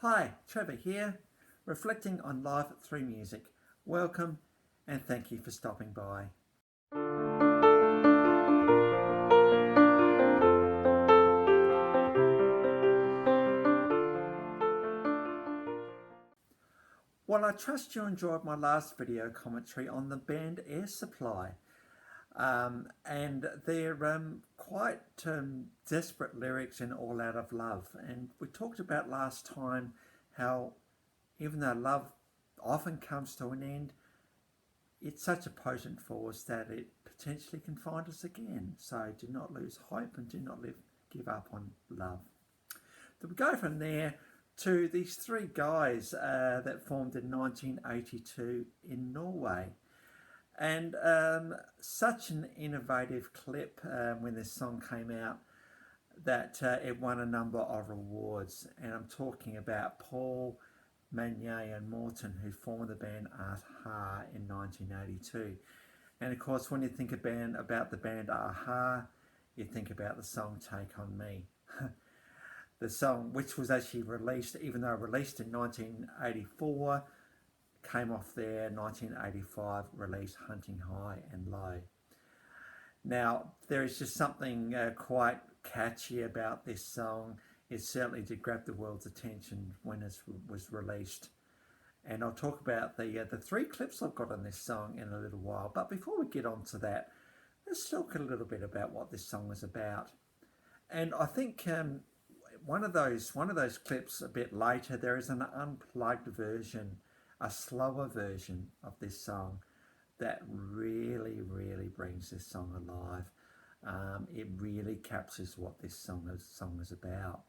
Hi, Trevor here, reflecting on life through music. Welcome and thank you for stopping by. Well, I trust you enjoyed my last video commentary on the band Air Supply. And their quite desperate lyrics in All Out of Love. And we talked about last time how even though love often comes to an end, it's such a potent force that it potentially can find us again. So do not lose hope and do not give up on love. So we go from there to these three guys that formed in 1982 in Norway. And such an innovative clip when this song came out that it won a number of awards. And I'm talking about Paul, Manier and Morton, who formed the band Aha in 1982. And of course, when you think about the band Aha, you think about the song Take On Me. The song, which was actually released, even though released in 1984, came off their 1985 release Hunting High and Low. Now, there is just something quite catchy about this song. It certainly did grab the world's attention when it was released. And I'll talk about the three clips I've got on this song in a little while. But before we get on to that, let's talk a little bit about what this song is about. And I think one of those clips a bit later, there is an unplugged version, a slower version of this song that really brings this song alive. It really captures what this song is about.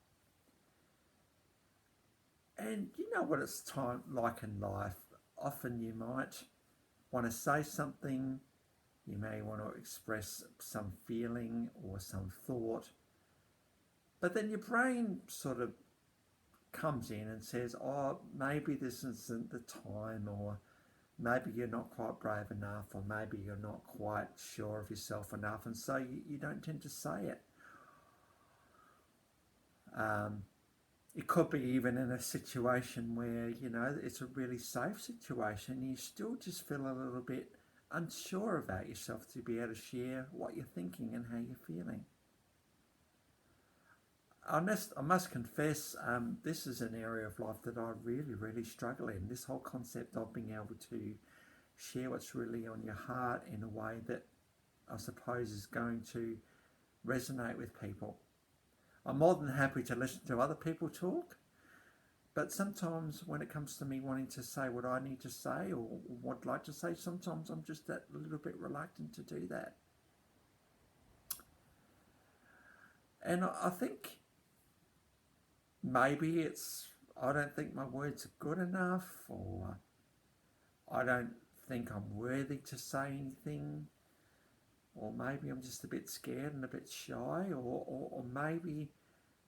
And you know what it's like in life. Often you might want to say something, you may want to express some feeling or some thought, but then your brain sort of comes in and says, oh, maybe this isn't the time, or maybe you're not quite brave enough, or maybe you're not quite sure of yourself enough, and so you don't tend to say it. It could be even in a situation where, you know, it's a really safe situation, you still just feel a little bit unsure about yourself to be able to share what you're thinking and how you're feeling. I must confess, this is an area of life that I really struggle in. This whole concept of being able to share what's really on your heart in a way that I suppose is going to resonate with people. I'm more than happy to listen to other people talk, but sometimes when it comes to me wanting to say what I need to say or what I'd like to say, sometimes I'm just that little bit reluctant to do that. And I think maybe I don't think my words are good enough, or I don't think I'm worthy to say anything, or maybe I'm just a bit scared and a bit shy, or maybe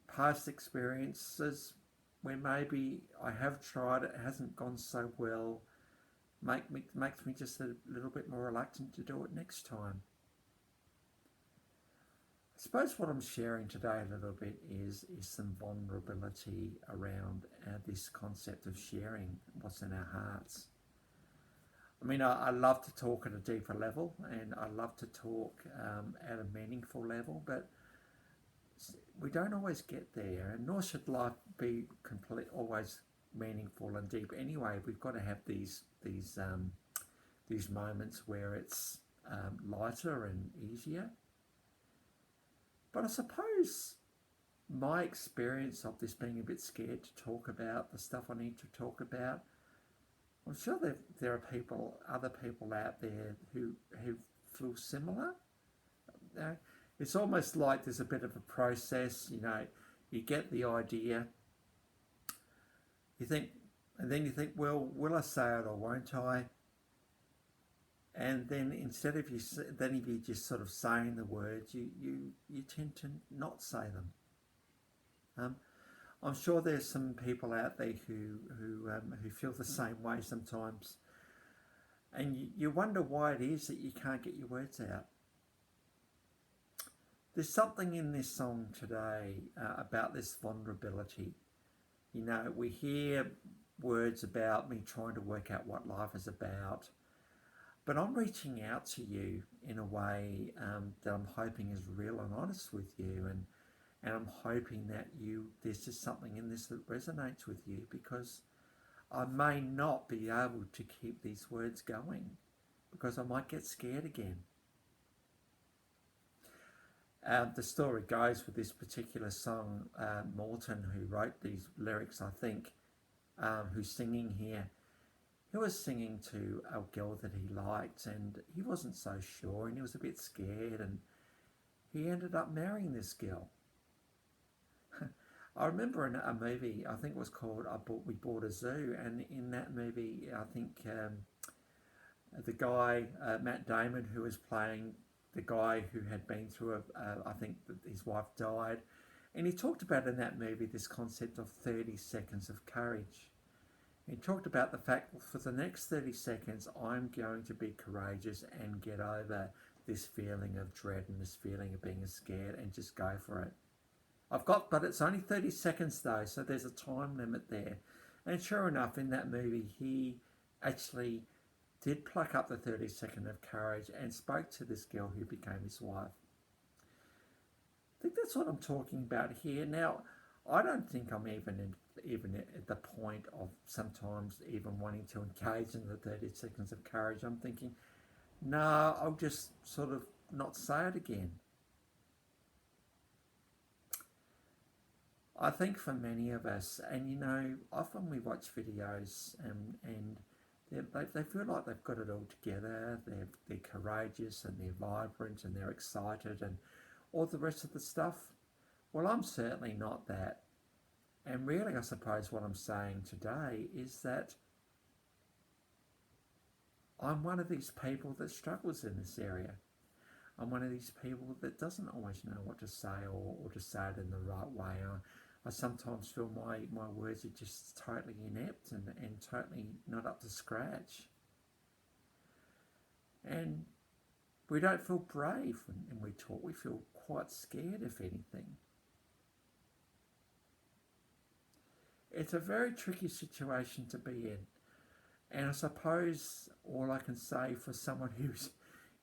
past experiences where maybe I have tried, it hasn't gone so well, makes me just a little bit more reluctant to do it next time. I suppose what I'm sharing today a little bit is some vulnerability around this concept of sharing what's in our hearts. I mean, I love to talk at a deeper level, and I love to talk at a meaningful level, but we don't always get there, and nor should life be always meaningful and deep anyway. We've got to have these moments where it's lighter and easier. But I suppose my experience of this being a bit scared to talk about the stuff I need to talk about, I'm sure that there are other people out there who feel similar. It's almost like there's a bit of a process, you know, you get the idea, you think, and then you think, well, will I say it or won't I? And then instead of if you just sort of saying the words, you tend to not say them. I'm sure there's some people out there who feel the same way sometimes, and you wonder why it is that you can't get your words out. There's something in this song today about this vulnerability, You know, we hear words about me trying to work out what life is about, but I'm reaching out to you in a way that I'm hoping is real and honest with you, and I'm hoping that there's just something in this that resonates with you, because I may not be able to keep these words going because I might get scared again. The story goes with this particular song, Morton, who wrote these lyrics, I think, who's singing here, he was singing to a girl that he liked, and he wasn't so sure, and he was a bit scared, and he ended up marrying this girl. I remember in a movie, I think it was called We Bought a Zoo, and in that movie, I think the guy, Matt Damon, who was playing the guy who had been through I think his wife died, and he talked about in that movie this concept of 30 seconds of courage. He talked about the fact that for the next 30 seconds, I'm going to be courageous and get over this feeling of dread and this feeling of being scared and just go for it. But it's only 30 seconds though, so there's a time limit there. And sure enough, in that movie, he actually did pluck up the 30 seconds of courage and spoke to this girl who became his wife. I think that's what I'm talking about here. Now, I don't think I'm even at the point of sometimes even wanting to engage in the 30 seconds of courage. I'm thinking, no, I'll just sort of not say it again. I think for many of us, and you know, often we watch videos and they feel like they've got it all together, they're courageous and they're vibrant and they're excited and all the rest of the stuff. Well, I'm certainly not that. And really, I suppose what I'm saying today is that I'm one of these people that struggles in this area. I'm one of these people that doesn't always know what to say or to say it in the right way. I sometimes feel my words are just totally inept and totally not up to scratch. And we don't feel brave when we talk. We feel quite scared, if anything. It's a very tricky situation to be in. And I suppose all I can say for someone who's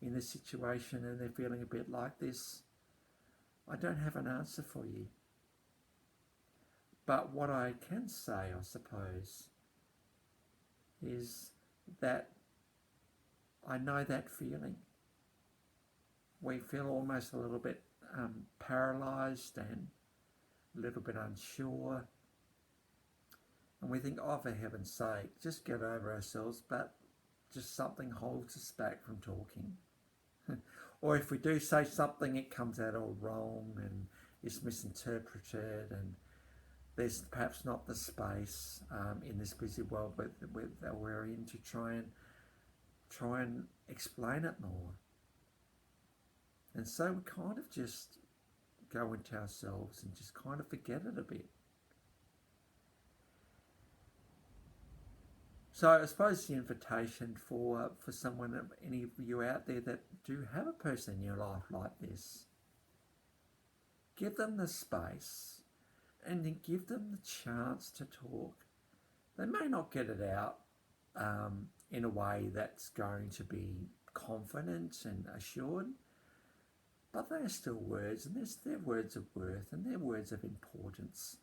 in this situation and they're feeling a bit like this, I don't have an answer for you. But what I can say, I suppose, is that I know that feeling. We feel almost a little bit paralysed and a little bit unsure. And we think, oh, for heaven's sake, just get over ourselves, but just something holds us back from talking. Or if we do say something, it comes out all wrong and it's misinterpreted, and there's perhaps not the space in this busy world that we're in to try and explain it more. And so we kind of just go into ourselves and just kind of forget it a bit. So I suppose the invitation for someone, any of you out there that do have a person in your life like this, give them the space and then give them the chance to talk. They may not get it out in a way that's going to be confident and assured, but they are still words, and they're words of worth and they're words of importance.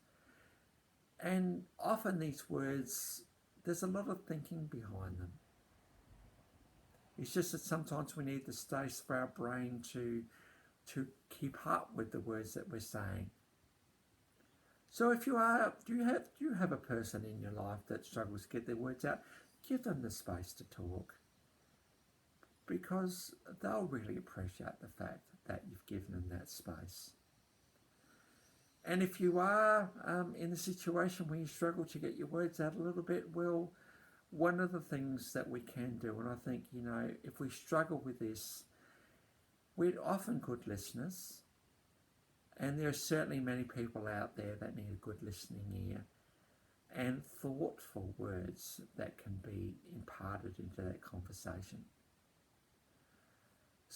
And often these words, there's a lot of thinking behind them. It's just that sometimes we need the space for our brain to keep up with the words that we're saying. So if you have a person in your life that struggles to get their words out, give them the space to talk, because they'll really appreciate the fact that you've given them that space. And if you are in a situation where you struggle to get your words out a little bit, well, one of the things that we can do, and I think, you know, if we struggle with this, we're often good listeners, and there are certainly many people out there that need a good listening ear and thoughtful words that can be imparted into that conversation.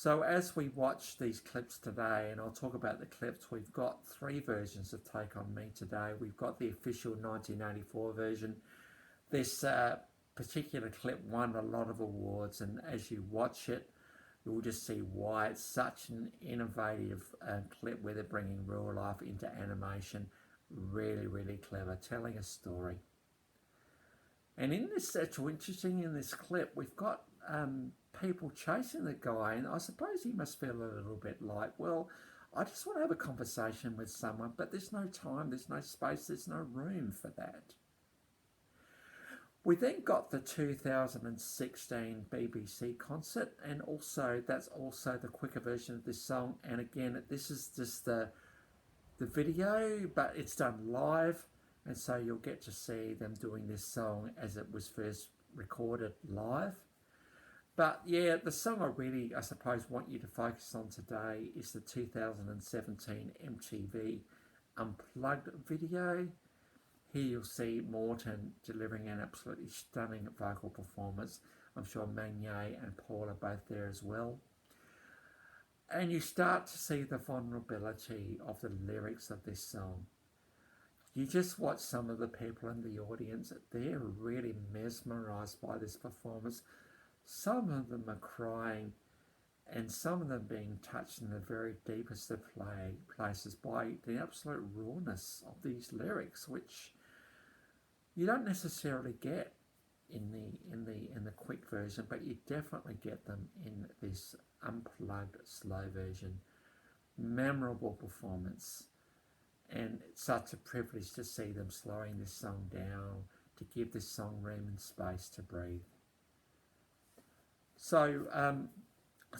So as we watch these clips today, and I'll talk about the clips, we've got 3 versions of Take On Me today. We've got the official 1984 version. This particular clip won a lot of awards, and as you watch it, you'll just see why it's such an innovative clip where they're bringing real life into animation. Really, really clever, telling a story. And in this, it's interesting, in this clip, we've got people chasing the guy, and I suppose he must feel a little bit like, well, I just want to have a conversation with someone, but there's no time, there's no space, there's no room for that. We then got the 2016 BBC concert, and also that's also the quicker version of this song. And again, this is just the video, but it's done live, and so you'll get to see them doing this song as it was first recorded live. But yeah, the song I really, I suppose, want you to focus on today is the 2017 MTV Unplugged video. Here you'll see Morton delivering an absolutely stunning vocal performance. I'm sure Magnier and Paul are both there as well. And you start to see the vulnerability of the lyrics of this song. You just watch some of the people in the audience, they're really mesmerised by this performance. Some of them are crying, and some of them being touched in the very deepest of places by the absolute rawness of these lyrics, which you don't necessarily get in the quick version, but you definitely get them in this unplugged slow version. Memorable performance, and it's such a privilege to see them slowing this song down to give this song room and space to breathe. So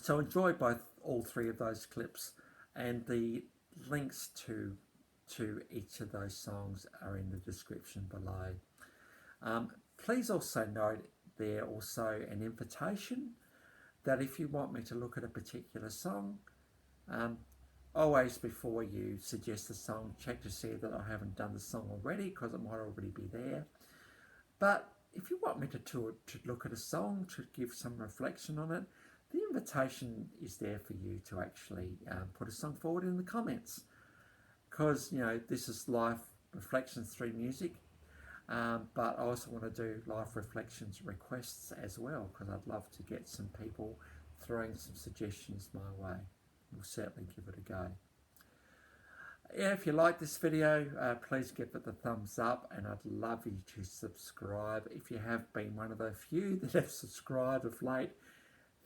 enjoy all 3 of those clips, and the links to each of those songs are in the description below. Please also note there also an invitation that if you want me to look at a particular song, always before you suggest a song, check to see that I haven't done the song already, because it might already be there. But if you want me to look at a song, to give some reflection on it, the invitation is there for you to actually put a song forward in the comments. Because, you know, this is live reflections through music, but I also want to do live reflections requests as well, because I'd love to get some people throwing some suggestions my way. We'll certainly give it a go. Yeah, if you like this video, please give it the thumbs up, and I'd love you to subscribe. If you have been one of the few that have subscribed of late,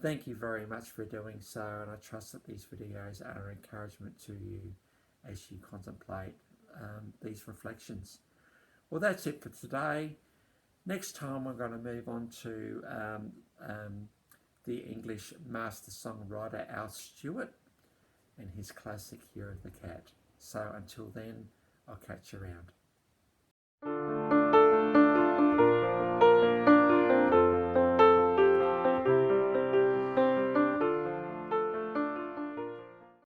thank you very much for doing so, and I trust that these videos are an encouragement to you as you contemplate these reflections. Well, that's it for today. Next time I'm going to move on to the English master songwriter Al Stewart and his classic Year of the Cat. So until then, I'll catch you around.